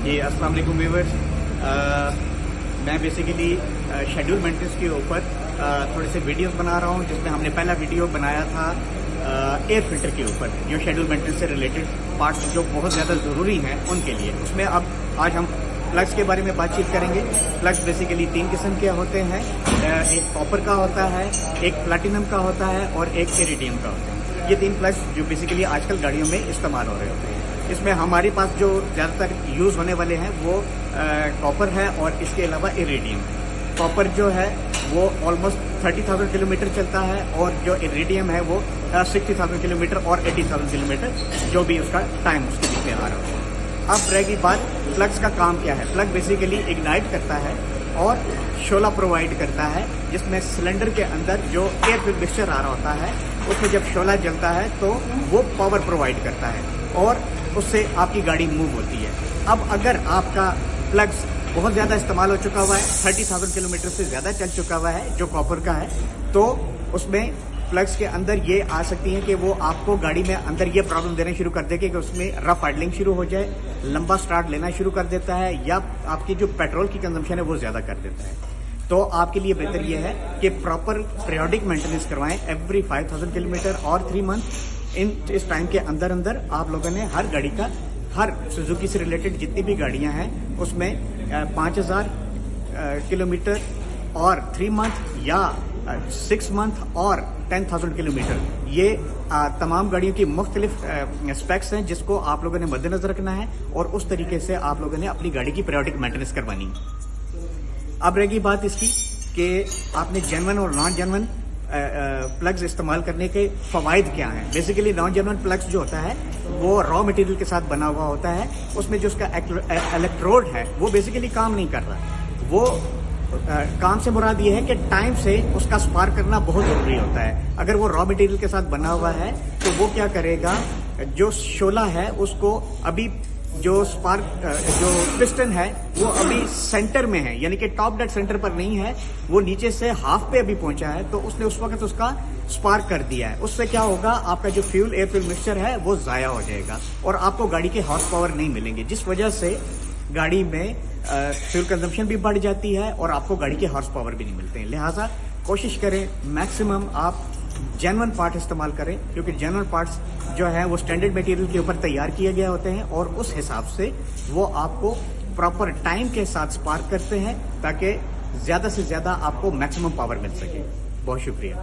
जी अस्सलाम वालेकुम व्यूअर्स। मैं बेसिकली शेड्यूल मेंटेनेंस के ऊपर थोड़े से वीडियोस बना रहा हूँ, जिसमें हमने पहला वीडियो बनाया था एयर फिल्टर के ऊपर, जो शेड्यूल मेंटेनेंस से रिलेटेड पार्ट्स जो बहुत ज़्यादा ज़रूरी हैं उनके लिए। उसमें अब आज हम प्लग्स के बारे में बातचीत करेंगे। प्लग्स बेसिकली 3 किस्म के होते हैं, एक कॉपर का होता है, एक प्लैटिनम का होता है और एक इरिडियम का होता है। ये 3 प्लग्स जो बेसिकली आजकल गाड़ियों में इस्तेमाल हो रहे होते हैं। इसमें हमारे पास जो ज़्यादातर यूज़ होने वाले हैं वो कॉपर है और इसके अलावा इरिडियम है। कॉपर जो है वो ऑलमोस्ट 30,000 किलोमीटर चलता है और जो इरिडियम है वो 60,000 किलोमीटर और 80,000 किलोमीटर, जो भी उसका टाइम उसके पीछे आ रहा है। अब रहेगी बात प्लग्स का काम क्या है। प्लग बेसिकली इग्नाइट करता है और शोला प्रोवाइड करता है, जिसमें सिलेंडर के अंदर जो एयर फिल मिक्सचर आ रहा होता है उसमें जब शोला जलता है तो वो पावर प्रोवाइड करता है और उससे आपकी गाड़ी मूव होती है। अब अगर आपका प्लग्स बहुत ज़्यादा इस्तेमाल हो चुका हुआ है, 30,000 किलोमीटर से ज़्यादा चल चुका हुआ है जो कॉपर का है, तो उसमें प्लग्स के अंदर ये आ सकती है कि वो आपको गाड़ी में अंदर ये प्रॉब्लम देना शुरू कर देगी कि उसमें रफ आइडलिंग शुरू हो जाए, लंबा स्टार्ट लेना शुरू कर देता है, या आपकी जो पेट्रोल की कंजम्पशन है वो ज़्यादा कर देता है। तो आपके लिए बेहतर ये है कि प्रॉपर पीरियोडिक मेंटेनेंस करवाएं एवरी 5,000 किलोमीटर और 3 मंथ। इस टाइम के अंदर अंदर आप लोगों ने हर गाड़ी का, हर सुजुकी से रिलेटेड जितनी भी गाड़ियां हैं उसमें 5,000 किलोमीटर और 3 मंथ या 6 मंथ और 10,000 किलोमीटर, ये तमाम गाड़ियों की मुख्तलिफ स्पेक्स हैं जिसको आप लोगों ने मद्देनजर रखना है और उस तरीके से आप लोगों ने अपनी गाड़ी की पीरियोडिक मेंटेनेंस करवानी है। अब रहेगी बात इसकी कि आपने जेन्युइन और नॉन जेन्युइन प्लग्स इस्तेमाल करने के फ़वाइद क्या हैं। बेसिकली नॉन जेन्युइन प्लग्स जो होता है वो रॉ मटेरियल के साथ बना हुआ होता है, उसमें जो उसका इलेक्ट्रोड है वो बेसिकली काम नहीं कर रहा। वो काम से मुराद ये है कि टाइम से उसका स्पार्क करना बहुत ज़रूरी होता है। अगर वो रॉ मटेरियल के साथ बना हुआ है तो वो क्या करेगा, जो शोला है उसको अभी जो स्पार्क जो पिस्टन है वो अभी सेंटर में है, यानी कि टॉप डेड सेंटर पर नहीं है, वो नीचे से हाफ पे अभी पहुंचा है, तो उसने उस वक्त उसका स्पार्क कर दिया है। उससे क्या होगा, आपका जो फ्यूल एयर फ्यूल मिक्सचर है वो ज़ाया हो जाएगा और आपको गाड़ी के हॉर्स पावर नहीं मिलेंगे, जिस वजह से गाड़ी में फ्यूल कंजम्पशन भी बढ़ जाती है और आपको गाड़ी के हॉर्स पावर भी नहीं मिलते हैं। लिहाजा कोशिश करें मैक्सिमम आप जेन्युइन पार्ट इस्तेमाल करें, क्योंकि जेन्युइन पार्ट्स जो है वो स्टैंडर्ड मटेरियल के ऊपर तैयार किए गए होते हैं और उस हिसाब से वो आपको प्रॉपर टाइम के साथ स्पार्क करते हैं ताकि ज़्यादा से ज़्यादा आपको मैक्सिमम पावर मिल सके। बहुत शुक्रिया।